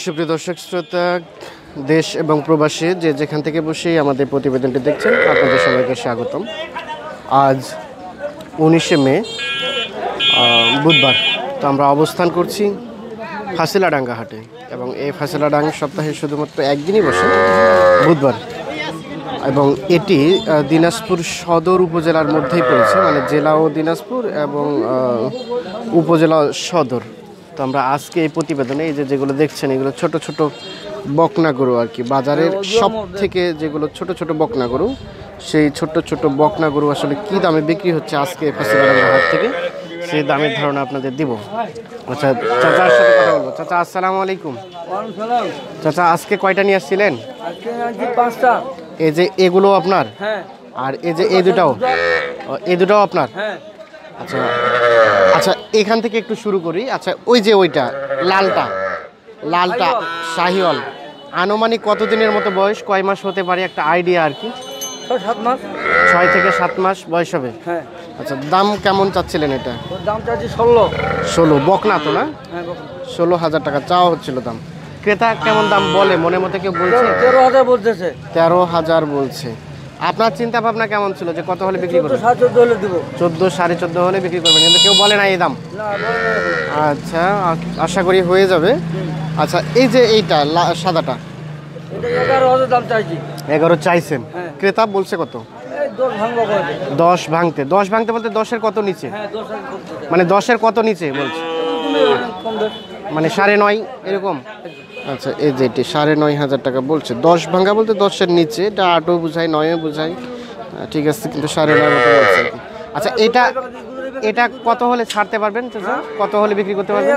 সুপ্রিয় দর্শক শ্রোতা, দেশ এবং প্রবাসী যে যেখান থেকে বসেই আমাদের প্রতিবেদনটি দেখছেন, আপনাদের সবাইকে স্বাগতম। আজ 19শে মে, বুধবার। তো আমরা অবস্থান করছি ফাঁসিলাডাঙ্গা হাটে, এবং এই ফাঁসিলাডাঙ্গা সপ্তাহে শুধুমাত্র একদিনই বসে, বুধবার। এবং এটি দিনাজপুর সদর উপজেলার মধ্যেই পড়েছে, মানে জেলাও দিনাজপুর এবং উপজেলা সদর। তো আমরা আজকে এই প্রতিবেদনে এই যেগুলো দেখছেন, এগুলো ছোট ছোট বকনা গরু আর কি, বাজারের সব থেকে যেগুলো ছোট ছোট বকনা গরু, সেই ছোট ছোট বকনা গরু আসলে কী দামে বিক্রি হচ্ছে আজকে ফাঁসিলাডাঙ্গা হাট থেকে, সেই দামের ধারণা আপনাদের দিব। আচ্ছা, চাচার সাথে কথা বলবো। চাচা, আসসালামু আলাইকুম। চাচা, আজকে কয়টা নিয়ে আসছিলেন? এই যে এগুলো আপনার? আর এই যে এই দুটাও? এই দুটাও আপনার? আচ্ছা আচ্ছা, এখান থেকে একটু শুরু করি। আচ্ছা, ওই যে ওইটা লালটা শাহিওয়াল, আনুমানিক কতদিনের মতো বয়স, কয় মাস হতে পারে একটা আইডিয়া আর কি? 6 থেকে 7 মাস বয়স হবে। আচ্ছা, দাম কেমন চাচ্ছিলেন এটা? দাম চাচ্ছি 16। বকনা তো না? 16,000 টাকা চাওয়া হচ্ছিল দাম। ক্রেতা কেমন দাম বলে, মনে মতো কেউ বলছে? 13,000 বলতেছে। 13,000 বলছে। আপনার চিন্তা ভাবনা কেমন ছিল যে কত হলে বিক্রি করবেন? 14,500 হলে দিব। 14, 14.5 হলে বিক্রি করবেন, কিন্তু কেউ বলে না এই দাম? আচ্ছা, আশা করি হয়ে যাবে। আচ্ছা, এই যে এইটা সাদাটা, 11,000 দাম চাইছি। 11 চাইছেন, ক্রেতা বলছে কত? 10 ভাঙতে। 10 ভাঙতে বলতে 10-এর কত নিচে? মানে 10-এর কত নিচে বলছে? মানে 9.5 এরকম? আচ্ছা, এই যে এটি 9,500 টাকা বলছে। 10 ভাঙা বলতে 10-এর নিচে, এটা 8ও বোঝায়, 9ও বোঝায়, ঠিক আছে, কিন্তু 9.5 মতো বলছে। আচ্ছা, এটা কত হলে ছাড়তে পারবেন? কত হলে বিক্রি করতে পারবেন?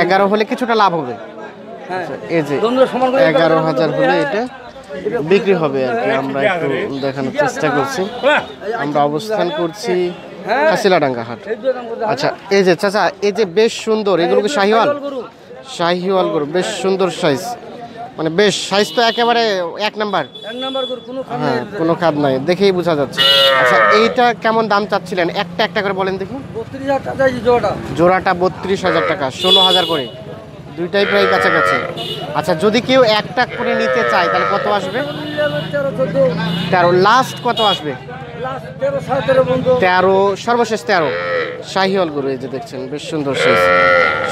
11 হলে কিছুটা লাভ হবে। এই যে 11,000 হলে এটা বিক্রি হবে আর কি। আমরা একটু দেখানোর চেষ্টা করছি। আমরা অবস্থান করছি ফাঁসিলাডাঙ্গা হাট। আচ্ছা, এই যে চাচা, এই যে বেশ সুন্দর, এগুলো কি শাহিওয়াল গরু? বেশ সুন্দর সাইজ, মানে বেশ সাইজ তো একেবারে এক নাম্বার। হ্যাঁ, কোনো খাদ নাই, দেখেই বোঝা যাচ্ছে। আচ্ছা, এইটা কেমন দাম চাচ্ছিলেন? একটা করে বলেন দেখি। 32,000 টাকা জোড়াটা 32,000 টাকা, 16,000 করে, দুইটাই প্রায় কাছাকাছি। আচ্ছা, যদি কেউ একটা করে নিতে চায় তাহলে কত আসবে? 13। লাস্ট কত আসবে? 13, সর্বশেষ 13। শাহিওয়াল গরু, এই যে দেখছেন, বেশ সুন্দর সাইজ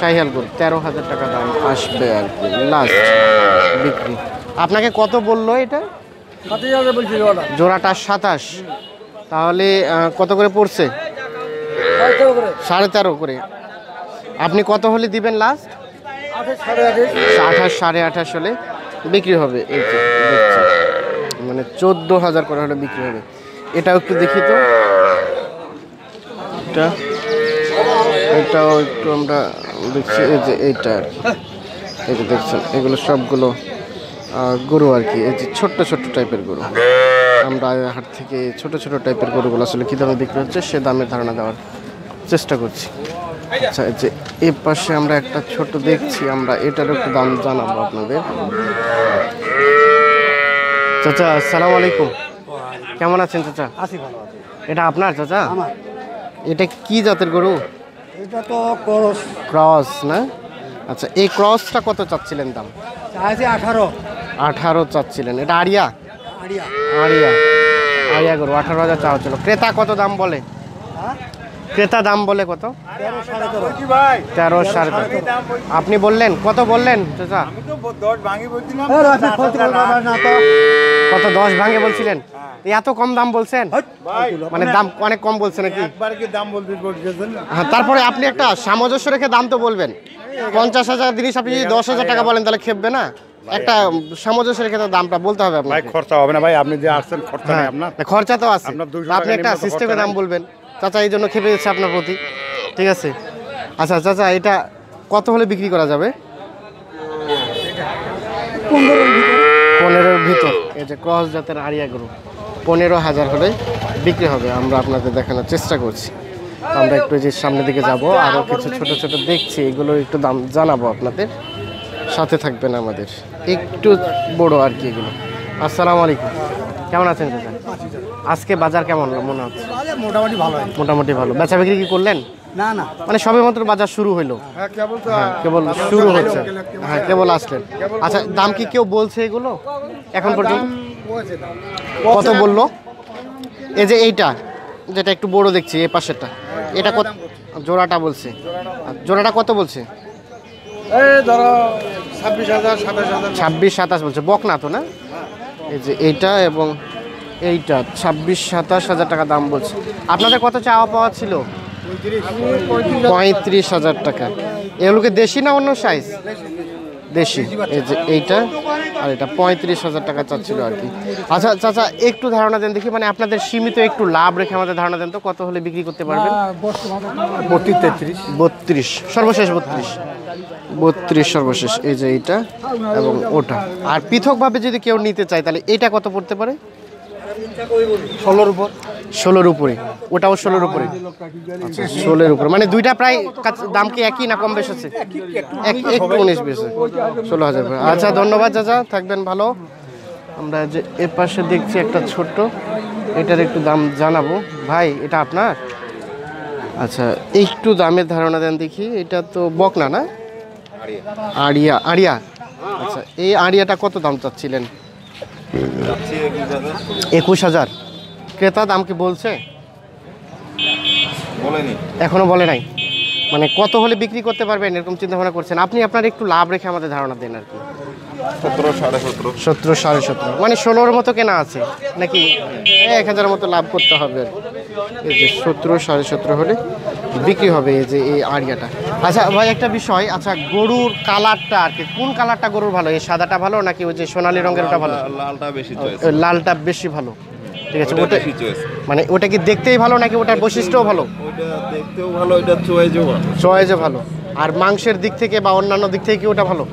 শাহিওয়াল গরু, 13,000 টাকা দাম আসবে আর কি লাস্ট বিক্রি। আপনাকে কত বললো এটা? 27,000 বলছি জোড়াটা 27, তাহলে কত করে পড়ছে? 13.5 করে। আপনি কত হলে দিবেন লাস্ট? 28, 28.5 হলে বিক্রি হবে। এই যে দেখছেন, মানে 14,000 করে হলে বিক্রি হবে। এটাও একটু দেখি তো, এটাও একটু আমরা দেখছি। এই যে এইটা আর কি, এই যে দেখছেন, এগুলো সবগুলো গরু আর কি, এই যে ছোট্ট টাইপের গরু। আমরা হাট থেকে ছোট টাইপের গরুগুলো আসলে কী দামে বিক্রি হচ্ছে সে দামের ধারণা দেওয়ার চেষ্টা করছি। আচ্ছা, এই যে এই পাশে আমরা একটা ছোট দেখছি, আমরা এটারও একটু দাম জানাবো আপনাদের। চাচা, আসসালামু আলাইকুম। কেমন আছেন চাচা? এটা আপনার চাচা? এটা কি জাতের গরু? এটা তো ক্রস না? আচ্ছা, এই ক্রসটা কত চাচ্ছিলেন দাম? 18 চাচ্ছিলেন। এটা আড়িয়া গরু, 18,000 চাওয়া ছিল। ক্রেতা কত দাম বলে? ক্রেতা দাম বলে কত? 13, 13.5। আপনি বললেন কত? বললেন চাচা কত? 10 ভাঙে বলছিলেন? এত কম দাম বলছেন? মানে দাম অনেক কম বলছে নাকি? হ্যাঁ, তারপরে আপনি একটা সামঞ্জস্য রেখে দাম তো বলবেন। 50,000 জিনিস আপনি যদি 10,000 টাকা বলেন তাহলে খেপবে না? একটা সামঞ্জস্য রেখে তো দামটা বলতে হবে আপনাকে। খরচা হবে না ভাই, আপনি যে আসছেন খরচা নেই আপনার। খরচা তো আছে, আপনি একটা সিস্টেমে দাম বলবেন। চাচা এই জন্য খেপে যাচ্ছে আপনার প্রতি, ঠিক আছে? আচ্ছা চাচা, এটা কত হলে বিক্রি করা যাবে? 15-র ভিতর। এই যে ক্রস জাতের আড়িয়া গরু, 15,000 হলে বিক্রি হবে। আমরা আপনাদের দেখানোর চেষ্টা করছি। আমরা একটু যে সামনের দিকে যাব, আরও কিছু ছোট দেখছি, এগুলো একটু দাম জানাবো আপনাদের, সাথে থাকবেন আমাদের। একটু বড় আর কি এগুলো। আসসালামু আলাইকুম, কেমন আছেন চাচা? আজকে বাজার কেমন মনে হচ্ছে? মোটামুটি ভালো। মোটামুটি ভালো। বেচা বিক্রি কি করলেন? না না মানে সবেমাত্র বাজার শুরু হলো? কেবল শুরু হচ্ছে, হ্যাঁ কেবল আসলেন। আচ্ছা দাম কি কেউ বলছে এগুলো এখন পর্যন্ত? কত বললো? এই যে এইটা যেটা একটু বড় দেখছি এই পাশেরটা, এটা কত? জোড়াটা বলছে। জোড়াটা কত বলছে? এই ধরো 26,000 27,000। 26-27 বলছে, বকনা তো না? এই যে এইটা এবং এইটা 26-27 হাজার টাকা দাম বলছে। আপনাদের কত চাওয়া পাওয়া ছিল? 35,000 টাকা। এগুলোকে দেশি না অন্য সাইজ? দেশি। এই যে এইটা আর এটা 35,000 টাকা চাচ্ছিল আর কি। আচ্ছা চাচা একটু ধারণা দেন দেখি, মানে আপনাদের সীমিত একটু লাভ রেখে আমাদের ধারণা দেন তো কত হলে বিক্রি করতে পারবেন? 32 সর্বশেষ, 32 সর্বশেষ। এই যে এইটা এবং ওটা। আর পৃথকভাবে যদি কেউ নিতে চায় তাহলে এটা কত পড়তে পারে? 16-র উপরে। ওটাও 16-র উপরে। আচ্ছা 16-র উপরে, মানে দুইটা প্রায় দাম কি একই না কম বেশ আছে? একটু 19-20, 16,000। আচ্ছা ধন্যবাদ চাচা, থাকবেন ভালো। আমরা যে এর পাশে দেখছি একটা ছোট্ট, এটার একটু দাম জানাবো। ভাই এটা আপনার? আচ্ছা একটু দামের ধারণা দেন দেখি। এটা তো বকনা না? আড়িয়া। আচ্ছা এই আড়িয়াটা কত দাম চাচ্ছিলেন? 21,000। ক্রেতা দাম কি বলছে? এখনো বলে নাই। মানে কত হলে বিক্রি করতে পারবেন এরকম চিন্তা ভাবনা করছেন আপনি? আপনার একটু লাভ রেখে আমাদের ধারণা দেন আর কি। 17-17.5, মানে 16-র মতো কেনা আছে নাকি? 1,000-এর মতো লাভ করতে হবে আর কি। এই যে 17-17.5 হলে বিক্রি হবে এই যে এই আড়িয়াটা। আচ্ছা ভাই একটা বিষয়, আচ্ছা গরুর কালারটা আর কি, কোন কালারটা গরুর ভালো? এই সাদাটা ভালো নাকি ওই যে সোনালী রঙের ওটা ভালো? লালটা বেশি ভালো। ঠিক আছে, ওটা মানে ওটা কি দেখতেই ভালো নাকি ওটার বৈশিষ্ট্যও ভালো? ওইটা দেখতেও ভালো, এটা চয়েজও ভালো। আর মাংসের দিক থেকে বা অন্যান্য দিক থেকে কি ওটা ভালো?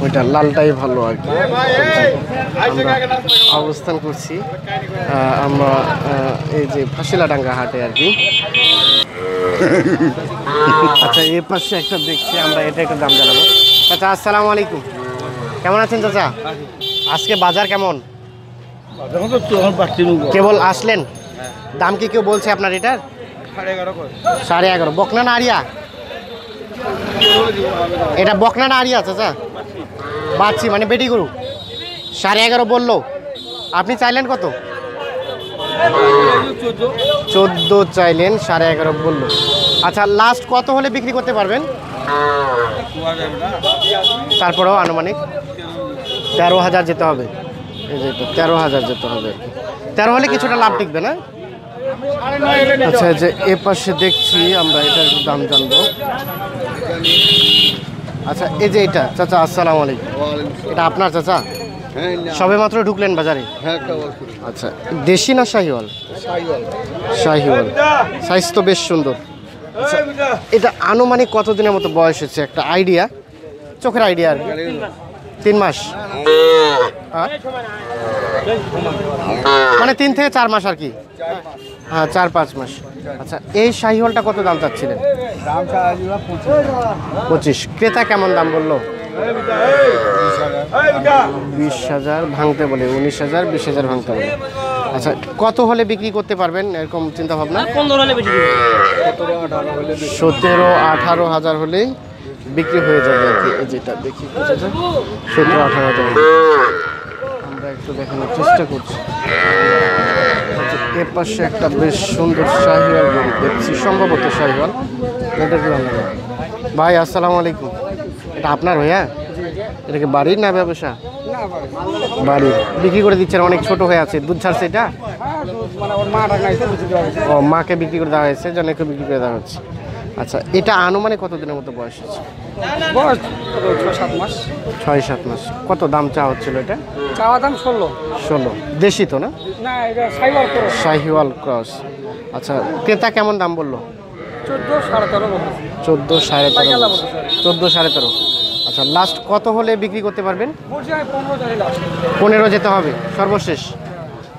ওইটা লালটাই ভালো আর কি। আমরা অবস্থান করছি আমরা এই যে ফাঁসিলাডাঙ্গা হাটে আর কি। আচ্ছা এই পাশে একটা দেখছি আমরা, এটা একটু দাম জানাবো। চাচা আসসালামু আলাইকুম, কেমন আছেন চাচা? আজকে বাজার কেমন? কেবল আসলেন, দাম কি কেউ বলছে আপনার এটার? 11.5। বকনা না আড়িয়া? এটা বকনা না আড়িয়া চাচা? বাচ্চি মানে বেটি গরু। 11.5 বললো, আপনি চাইলেন কত? 14 চাইলেন, 11.5 বললো। আচ্ছা লাস্ট কত হলে বিক্রি করতে পারবেন? তারপরেও আনুমানিক 13,000 যেতে হবে। এই যে 13,000 যেতে হবে আর কি। 13 হলে কিছুটা লাভ টিকবে না? আচ্ছা যে এ পাশে দেখছি আমরা, এটার দাম জানবো। আচ্ছা এই যে এটা চাচা আসসালামু আলাইকুম, এটা আপনার চাচা? সবে মাত্র ঢুকলেন বাজারে? আচ্ছা দেশি না শাহিওয়াল? শাহিওয়াল। সাইজ তো বেশ সুন্দর। আচ্ছা এটা আনুমানিক কতদিনের মতো বয়স হচ্ছে একটা আইডিয়া, চোখের আইডিয়া আর কি? 3 মাস, মানে 3 থেকে 4 মাস আর কি। হ্যাঁ 4-5 মাস। আচ্ছা এই শাহিওয়ালটা কত দাম চাচ্ছিলেন? 25। ক্রেতা কেমন দাম বললো? 20,000 ভাঙতে বলে, 19,000 20,000 ভাঙতে বলে। আচ্ছা কত হলে বিক্রি করতে পারবেন এরকম চিন্তা ভাবনা? 17-18 হলেই বিক্রি হয়ে যাবে আর কি। এই যেটা দেখি 17-18 আমরা একটু দেখানোর চেষ্টা করছি। এর পাশে একটা বেশ সুন্দর শাহিওয়াল গরু দেখছি, সম্ভবত শাহিওয়াল। ভাই আসসালামু আলাইকুম, এটা আপনার ভাইয়া? এটা কি বাড়ির না ব্যবসা? বাড়ি। বিক্রি করে দিচ্ছেন, অনেক ছোট হয়ে আছে, দুধ ছাড়ছে এটা? ও মাকে বিক্রি করে দেওয়া হয়েছে, জনকে বিক্রি করে দেওয়া হচ্ছে। আচ্ছা এটা আনুমানিক কতদিনের মতো বয়স আছে? 6-7 মাস। কত দাম চাওয়া হচ্ছিল এটা? চাওয়া দাম 16। দেশি তো না? না এটা শাহিওয়াল ক্রস। আচ্ছা ক্রেতা কেমন দাম বললো? 14-13। আচ্ছা লাস্ট কত হলে বিক্রি করতে পারবেন? 15 যেতে হবে সর্বশেষ।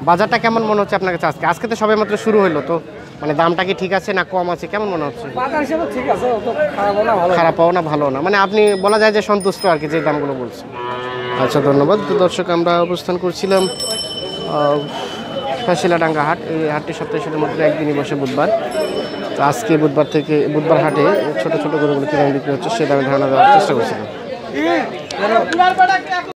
বাজারটা কেমন মনে হচ্ছে আপনার কাছে আজকে? আজকে তো সবে মাত্র শুরু হলো, তো মানে দামটা কি ঠিক আছে না কম আছে, কেমন মনে হচ্ছে? খারাপও না ভালো না, মানে আপনি বলা যায় যে সন্তুষ্ট আর কি যে দামগুলো বলছেন। আচ্ছা ধন্যবাদ। তো দর্শক আমরা অবস্থান করছিলাম ফাঁসিলাডাঙ্গা হাট। এই হাটটি সপ্তাহে শুধুমাত্র একদিনই বসে, বুধবার। তো আজকে বুধবার হাটে ছোট ছোট গরুগুলো কিভাবে বিক্রি হচ্ছে সে দামে ধারণা দেওয়ার চেষ্টা করছিলাম।